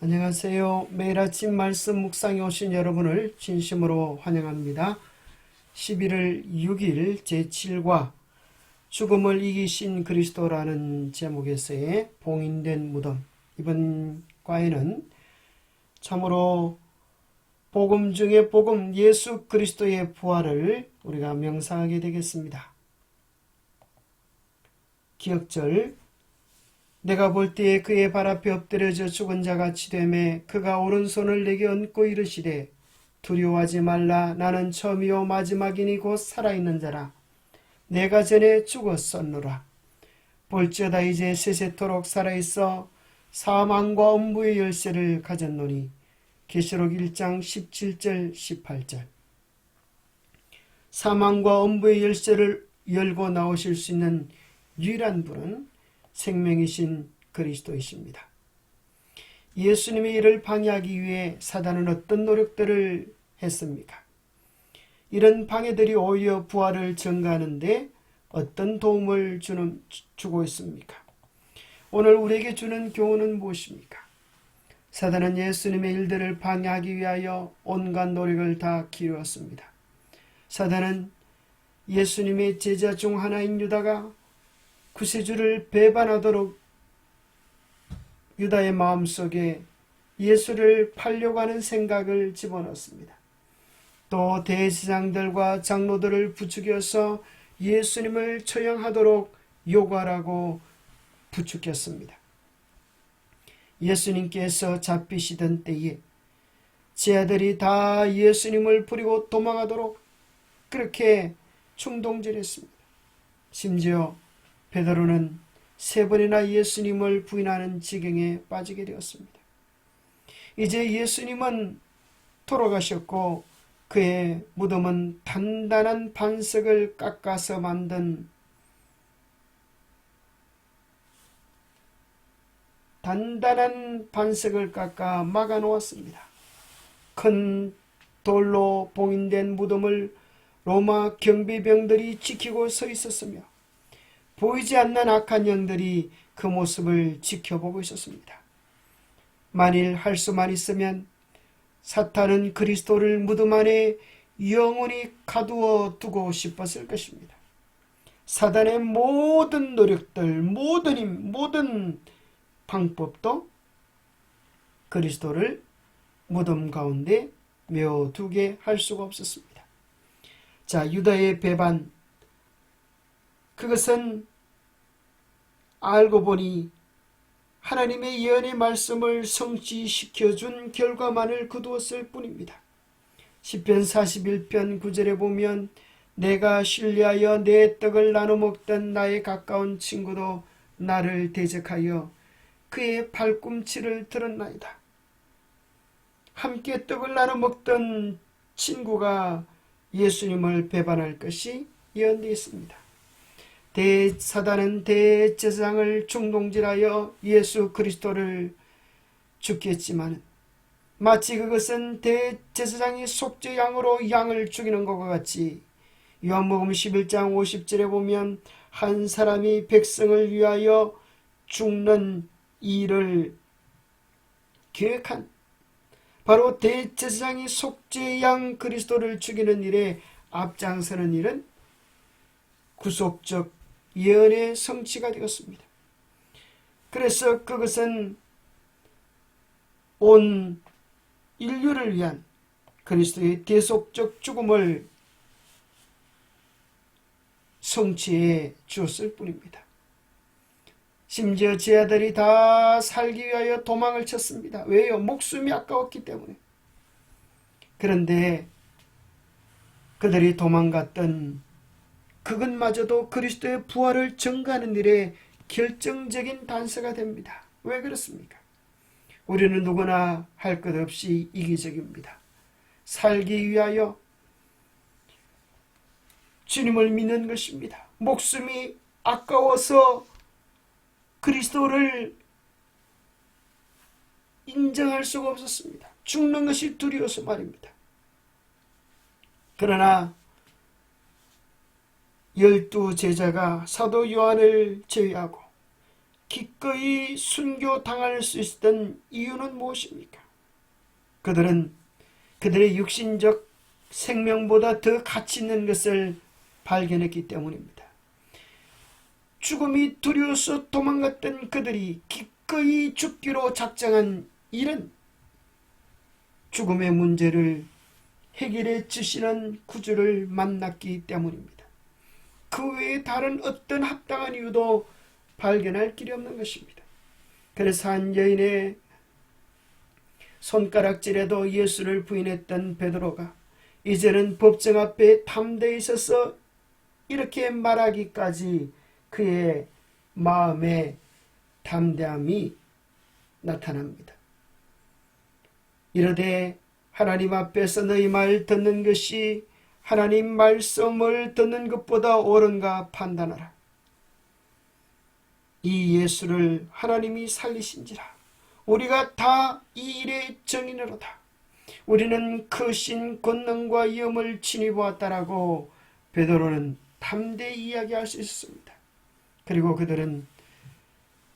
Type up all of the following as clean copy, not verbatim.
안녕하세요. 매일 아침 말씀 묵상에 오신 여러분을 진심으로 환영합니다. 11월 6일 제7과 죽음을 이기신 그리스도라는 제목에서의 봉인된 무덤. 이번 과에는 참으로 복음 중에 복음 예수 그리스도의 부활을 우리가 명상하게 되겠습니다. 기억절 내가 볼 때에 그의 발 앞에 엎드려져 죽은 자같이 되매 그가 오른손을 내게 얹고 이르시되 두려워하지 말라. 나는 처음이요 마지막이니 곧 살아있는 자라. 내가 전에 죽었었노라. 볼지어다 이제 세세토록 살아있어 사망과 엄부의 열쇠를 가졌노니. 계시록 1장 17절 18절. 사망과 엄부의 열쇠를 열고 나오실 수 있는 유일한 분은 생명이신 그리스도이십니다. 예수님의 일을 방해하기 위해 사단은 어떤 노력들을 했습니까? 이런 방해들이 오히려 부활을 증가하는데 어떤 도움을 주고 있습니까? 오늘 우리에게 주는 교훈은 무엇입니까? 사단은 예수님의 일들을 방해하기 위하여 온갖 노력을 다 기울였습니다. 사단은 예수님의 제자 중 하나인 유다가 구세주를 배반하도록 유다의 마음속에 예수를 팔려고 하는 생각을 집어넣습니다. 또 대제사장들과 장로들을 부추겨서 예수님을 처형하도록 요구하라고 부추겼습니다. 예수님께서 잡히시던 때에 제 아들이 다 예수님을 부리고 도망하도록 그렇게 충동질했습니다. 심지어 베드로는 3번이나 예수님을 부인하는 지경에 빠지게 되었습니다. 이제 예수님은 돌아가셨고 그의 무덤은 단단한 반석을 깎아서 만든 단단한 반석을 깎아 막아 놓았습니다. 큰 돌로 봉인된 무덤을 로마 경비병들이 지키고 서 있었으며 보이지 않는 악한 영들이 그 모습을 지켜보고 있었습니다. 만일 할 수만 있으면 사탄은 그리스도를 무덤 안에 영원히 가두어 두고 싶었을 것입니다. 사단의 모든 노력들, 모든 방법도 그리스도를 무덤 가운데 메어두게 할 수가 없었습니다. 자, 유다의 배반, 그것은 알고 보니 하나님의 예언의 말씀을 성취시켜준 결과만을 거두었을 뿐입니다. 시편 41편 9절에 보면 내가 신뢰하여 내 떡을 나눠 먹던 나의 가까운 친구도 나를 대적하여 그의 발꿈치를 들었나이다. 함께 떡을 나눠 먹던 친구가 예수님을 배반할 것이 예언되어 있습니다. 사단은 대제사장을 충동질하여 예수 그리스도를 죽게 했지만 마치 그것은 대제사장이 속죄양으로 양을 죽이는 것과 같이 요한복음 11장 50절에 보면 한 사람이 백성을 위하여 죽는 일을 계획한 바로 대제사장이 속죄양 그리스도를 죽이는 일에 앞장서는 일은 구속적 예언의 성취가 되었습니다. 그래서 그것은 온 인류를 위한 그리스도의 대속적 죽음을 성취해 주었을 뿐입니다. 심지어 제 아들이 다 살기 위하여 도망을 쳤습니다. 왜요? 목숨이 아까웠기 때문에. 그런데 그들이 도망갔던 그것마저도 그리스도의 부활을 증가하는 일에 결정적인 단서가 됩니다. 왜 그렇습니까? 우리는 누구나 할 것 없이 이기적입니다. 살기 위하여 주님을 믿는 것입니다. 목숨이 아까워서 그리스도를 인정할 수가 없었습니다. 죽는 것이 두려워서 말입니다. 그러나 12 제자가 사도 요한을 제외하고 기꺼이 순교당할 수 있었던 이유는 무엇입니까? 그들은 그들의 육신적 생명보다 더 가치 있는 것을 발견했기 때문입니다. 죽음이 두려워서 도망갔던 그들이 기꺼이 죽기로 작정한 일은 죽음의 문제를 해결해 주시는 구주를 만났기 때문입니다. 그 외에 다른 어떤 합당한 이유도 발견할 길이 없는 것입니다. 그래서 한 여인의 손가락질에도 예수를 부인했던 베드로가 이제는 법정 앞에 담대히 서서 이렇게 말하기까지 그의 마음에 담대함이 나타납니다. 이르되 하나님 앞에서 너희 말 듣는 것이 하나님 말씀을 듣는 것보다 옳은가 판단하라. 이 예수를 하나님이 살리신지라 우리가 다 이 일의 증인으로다. 우리는 크신 권능과 위엄을 친히 보았다라고 베드로는 담대히 이야기할 수 있었습니다. 그리고 그들은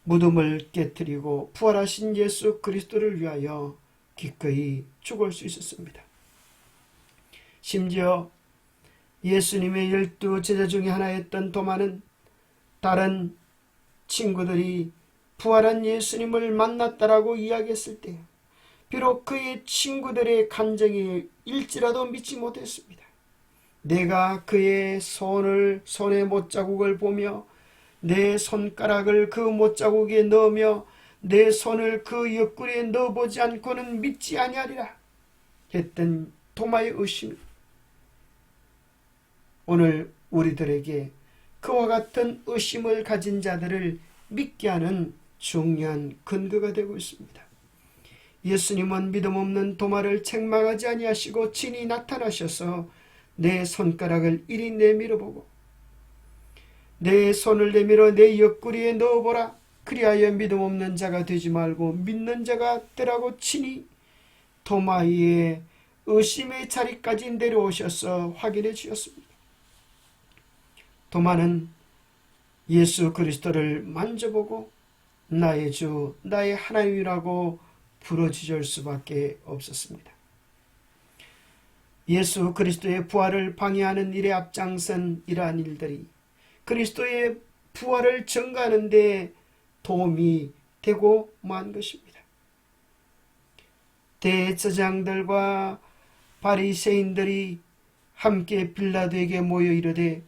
무덤을 깨뜨리고 부활하신 예수 그리스도를 위하여 기꺼이 죽을 수 있었습니다. 심지어 예수님의 12 제자 중에 하나였던 도마는 다른 친구들이 부활한 예수님을 만났다라고 이야기했을 때 비록 그의 친구들의 간증이 일지라도 믿지 못했습니다. 내가 그의 손의 못자국을 보며 내 손가락을 그 못자국에 넣으며 내 손을 그 옆구리에 넣어보지 않고는 믿지 아니하리라 했던 도마의 의심, 오늘 우리들에게 그와 같은 의심을 가진 자들을 믿게 하는 중요한 근거가 되고 있습니다. 예수님은 믿음 없는 도마를 책망하지 아니하시고 친히 나타나셔서 내 손가락을 이리 내밀어보고 내 손을 내밀어 내 옆구리에 넣어보라. 그리하여 믿음 없는 자가 되지 말고 믿는 자가 되라고 친히 도마의 의심의 자리까지 내려오셔서 확인해 주셨습니다. 도마는 예수 그리스도를 만져보고 나의 주, 나의 하나님이라고 부르짖을 수밖에 없었습니다. 예수 그리스도의 부활을 방해하는 일에 앞장선 이러한 일들이 그리스도의 부활을 증거하는 데 도움이 되고 만 것입니다. 대제사장들과 바리새인들이 함께 빌라도에게 모여 이르되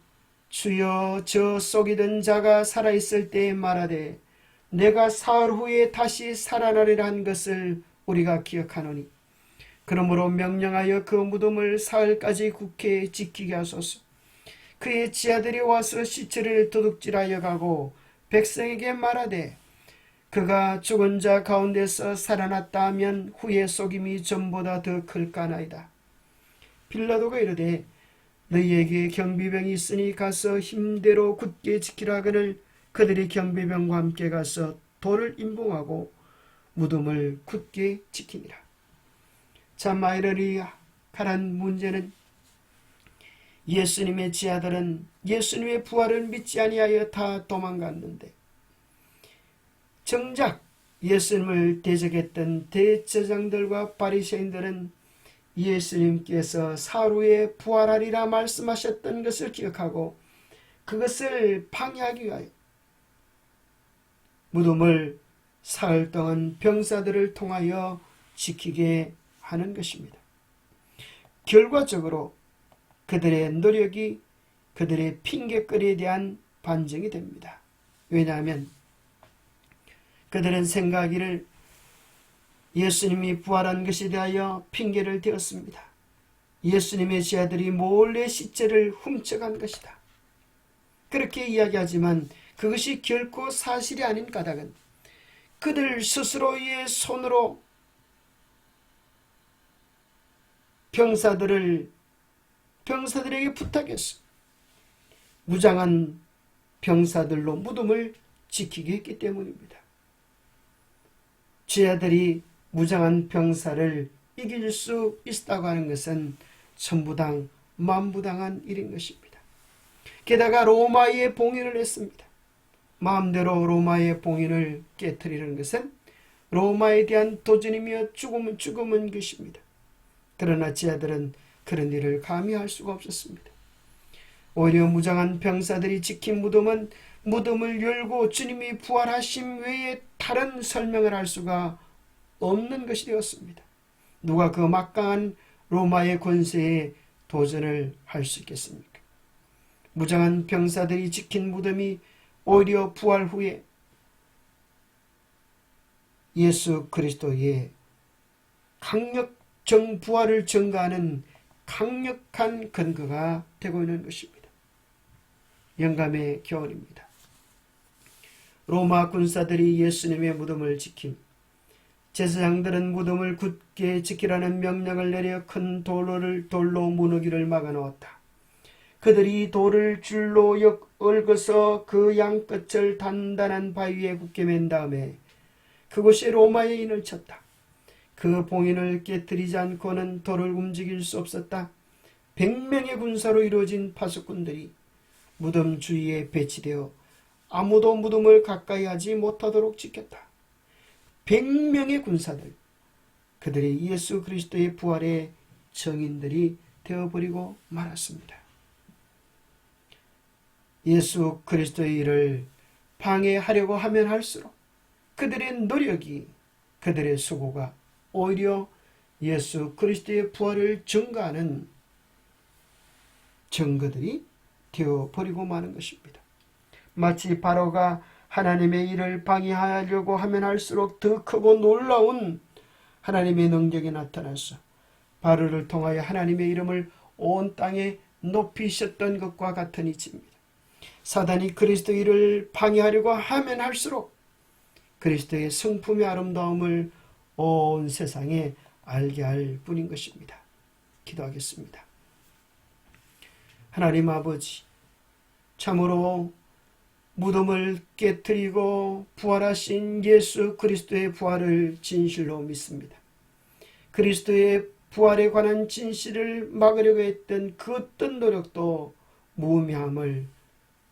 주여 저 속이던 자가 살아있을 때에 말하되 내가 사흘 후에 다시 살아나리라 한 것을 우리가 기억하노니 그러므로 명령하여 그 무덤을 사흘까지 굳게 지키게 하소서. 그의 지하들이 와서 시체를 도둑질하여 가고 백성에게 말하되 그가 죽은 자 가운데서 살아났다 하면 후에 속임이 전보다 더 클까나이다. 빌라도가 이르되 너희에게 경비병이 있으니 가서 힘대로 굳게 지키라 하거늘 그들이 경비병과 함께 가서 돌을 임봉하고 무덤을 굳게 지키니라. 자, 마이너리 가란 문제는 예수님의 지하들은 예수님의 부활을 믿지 아니하여 다 도망갔는데 정작 예수님을 대적했던 대제사장들과 바리새인들은 예수님께서 사흘 후에 부활하리라 말씀하셨던 것을 기억하고 그것을 방해하기 위하여 무덤을 사흘 동안 병사들을 통하여 지키게 하는 것입니다. 결과적으로 그들의 노력이 그들의 핑계거리에 대한 반증이 됩니다. 왜냐하면 그들은 생각하기를 예수님이 부활한 것에 대하여 핑계를 대었습니다. 예수님의 제자들이 몰래 시체를 훔쳐간 것이다. 그렇게 이야기하지만 그것이 결코 사실이 아닌 까닭은 그들 스스로의 손으로 병사들에게 부탁했어. 무장한 병사들로 무덤을 지키게 했기 때문입니다. 제자들이 무장한 병사를 이길 수 있다고 하는 것은 천부당 만부당한 일인 것입니다. 게다가 로마에 봉인을 했습니다. 마음대로 로마의 봉인을 깨뜨리는 것은 로마에 대한 도전이며 죽음은 것입니다. 그러나 제자들은 그런 일을 감히 할 수가 없었습니다. 오히려 무장한 병사들이 지킨 무덤은 무덤을 열고 주님이 부활하심 외에 다른 설명을 할 수가 없는 것이 되었습니다. 누가 그 막강한 로마의 권세에 도전을 할 수 있겠습니까? 무장한 병사들이 지킨 무덤이 오히려 부활 후에 예수 그리스도의 부활을 증거하는 강력한 근거가 되고 있는 것입니다. 영감의 교훈입니다. 로마 군사들이 예수님의 무덤을 지킴, 제사장들은 무덤을 굳게 지키라는 명령을 내려 큰 돌로 무너기를 막아놓았다. 그들이 돌을 줄로 얽어서 그 양끝을 단단한 바위에 굳게 맨 다음에 그곳에 로마의 인을 쳤다. 그 봉인을 깨뜨리지 않고는 돌을 움직일 수 없었다. 100명의 군사로 이루어진 파수꾼들이 무덤 주위에 배치되어 아무도 무덤을 가까이 하지 못하도록 지켰다. 100명의 군사들, 그들이 예수 그리스도의 부활의 증인들이 되어버리고 말았습니다. 예수 그리스도의 일을 방해하려고 하면 할수록 그들의 노력이, 그들의 수고가 오히려 예수 그리스도의 부활을 증거하는 증거들이 되어버리고 마는 것입니다. 마치 바로가 하나님의 일을 방해하려고 하면 할수록 더 크고 놀라운 하나님의 능력이 나타나서 바로를 통하여 하나님의 이름을 온 땅에 높이셨던 것과 같은 이치입니다. 사단이 그리스도의 일을 방해하려고 하면 할수록 그리스도의 성품의 아름다움을 온 세상에 알게 할 뿐인 것입니다. 기도하겠습니다. 하나님 아버지, 참으로 무덤을 깨뜨리고 부활하신 예수 그리스도의 부활을 진실로 믿습니다. 그리스도의 부활에 관한 진실을 막으려고 했던 그 어떤 노력도 무의미함을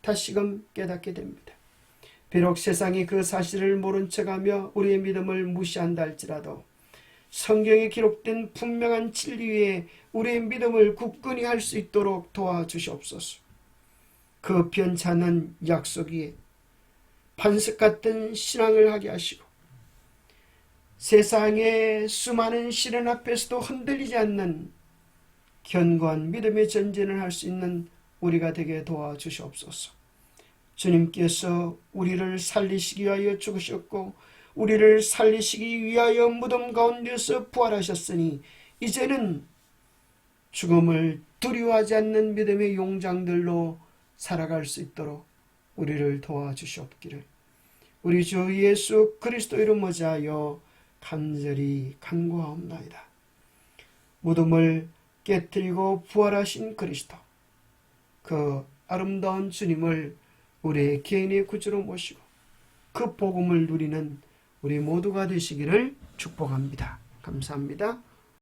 다시금 깨닫게 됩니다. 비록 세상이 그 사실을 모른 척하며 우리의 믿음을 무시한다 할지라도 성경에 기록된 분명한 진리 위에 우리의 믿음을 굳건히 할 수 있도록 도와주시옵소서. 그 변찮은 약속 위에 반석 같은 신앙을 하게 하시고 세상의 수많은 시련 앞에서도 흔들리지 않는 견고한 믿음의 전진을 할 수 있는 우리가 되게 도와주시옵소서. 주님께서 우리를 살리시기 위하여 죽으셨고 우리를 살리시기 위하여 무덤 가운데서 부활하셨으니 이제는 죽음을 두려워하지 않는 믿음의 용장들로 살아갈 수 있도록 우리를 도와주시옵기를 우리 주 예수 그리스도 이름 모자하여 간절히 간구하옵나이다. 무덤을 깨뜨리고 부활하신 그리스도, 그 아름다운 주님을 우리의 개인의 구주로 모시고 그 복음을 누리는 우리 모두가 되시기를 축복합니다. 감사합니다.